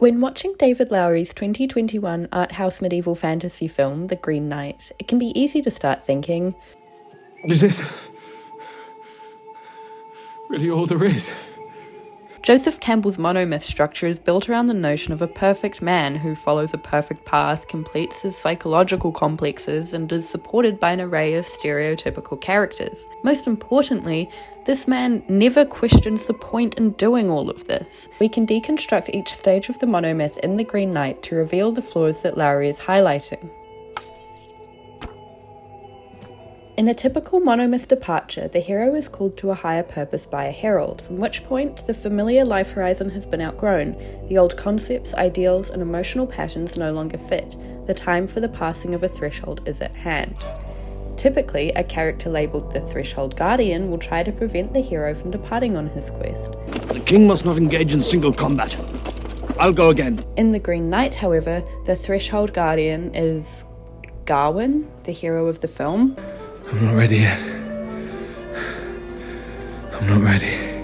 When watching David Lowery's 2021 art house medieval fantasy film, The Green Knight, it can be easy to start thinking, is this really all there is? Joseph Campbell's monomyth structure is built around the notion of a perfect man who follows a perfect path, completes his psychological complexes, and is supported by an array of stereotypical characters. Most importantly, this man never questions the point in doing all of this. We can deconstruct each stage of the monomyth in The Green Knight to reveal the flaws that Lowery is highlighting. In a typical monomyth departure, the hero is called to a higher purpose by a herald, from which point the familiar life horizon has been outgrown, the old concepts, ideals, and emotional patterns no longer fit, the time for the passing of a threshold is at hand. Typically, a character labelled the Threshold Guardian will try to prevent the hero from departing on his quest. The king must not engage in single combat. I'll go again. In The Green Knight, however, the Threshold Guardian is Gawain, the hero of the film. I'm not ready yet. I'm not ready.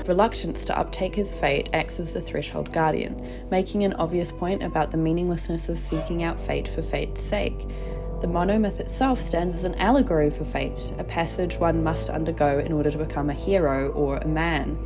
Reluctance to uptake his fate acts as the Threshold Guardian, making an obvious point about the meaninglessness of seeking out fate for fate's sake. The monomyth itself stands as an allegory for fate, a passage one must undergo in order to become a hero or a man.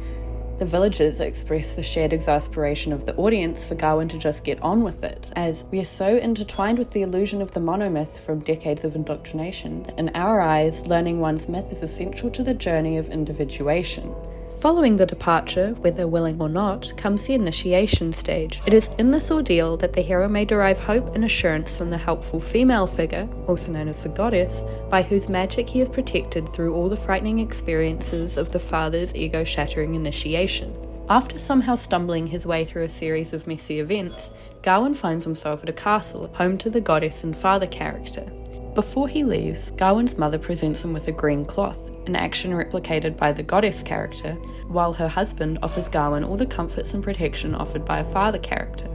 The villagers express the shared exasperation of the audience for Gawain to just get on with it, as we are so intertwined with the illusion of the monomyth from decades of indoctrination. In our eyes, learning one's myth is essential to the journey of individuation. Following the departure, whether willing or not, comes the initiation stage. It is in this ordeal that the hero may derive hope and assurance from the helpful female figure, also known as the goddess, by whose magic he is protected through all the frightening experiences of the father's ego-shattering initiation. After somehow stumbling his way through a series of messy events, Gawain finds himself at a castle, home to the goddess and father character. Before he leaves, Gawain's mother presents him with a green cloth, an action replicated by the goddess character, while her husband offers Gawain all the comforts and protection offered by a father character.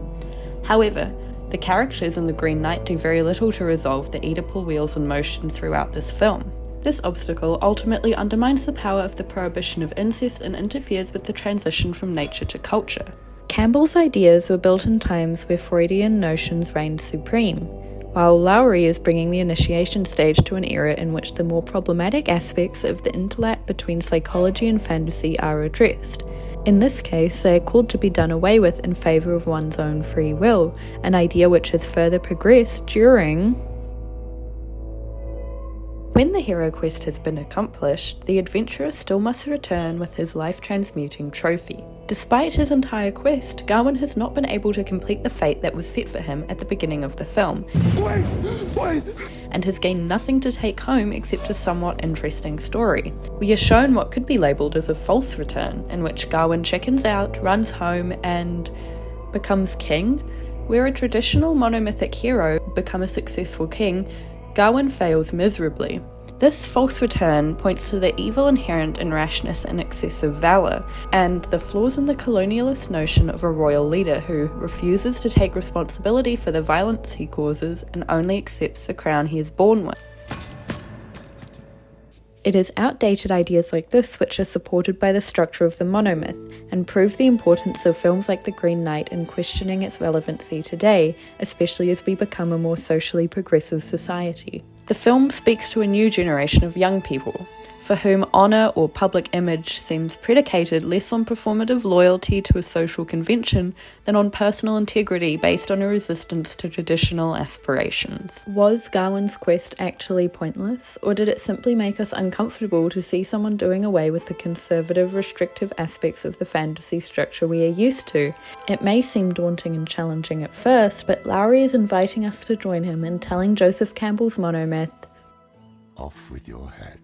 However, the characters in The Green Knight do very little to resolve the Oedipal wheels in motion throughout this film. This obstacle ultimately undermines the power of the prohibition of incest and interferes with the transition from nature to culture. Campbell's ideas were built in times where Freudian notions reigned supreme, while Lowery is bringing the initiation stage to an era in which the more problematic aspects of the interlap between psychology and fantasy are addressed. In this case, they are called to be done away with in favour of one's own free will, an idea which has further progressed during... When the hero quest has been accomplished, the adventurer still must return with his life-transmuting trophy. Despite his entire quest, Gawain has not been able to complete the fate that was set for him at the beginning of the film, Wait! and has gained nothing to take home except a somewhat interesting story. We are shown what could be labelled as a false return, in which Gawain chickens out, runs home, and becomes king. Where a traditional monomythic hero would become a successful king, Gawain fails miserably. This false return points to the evil inherent in rashness and excessive valour, and the flaws in the colonialist notion of a royal leader who refuses to take responsibility for the violence he causes and only accepts the crown he is born with. It is outdated ideas like this which are supported by the structure of the monomyth, and prove the importance of films like The Green Knight in questioning its relevancy today, especially as we become a more socially progressive society. The film speaks to a new generation of young people, for whom honour or public image seems predicated less on performative loyalty to a social convention than on personal integrity based on a resistance to traditional aspirations. Was Gawain's quest actually pointless, or did it simply make us uncomfortable to see someone doing away with the conservative, restrictive aspects of the fantasy structure we are used to? It may seem daunting and challenging at first, but Lowery is inviting us to join him in telling Joseph Campbell's monomyth, Off with your head.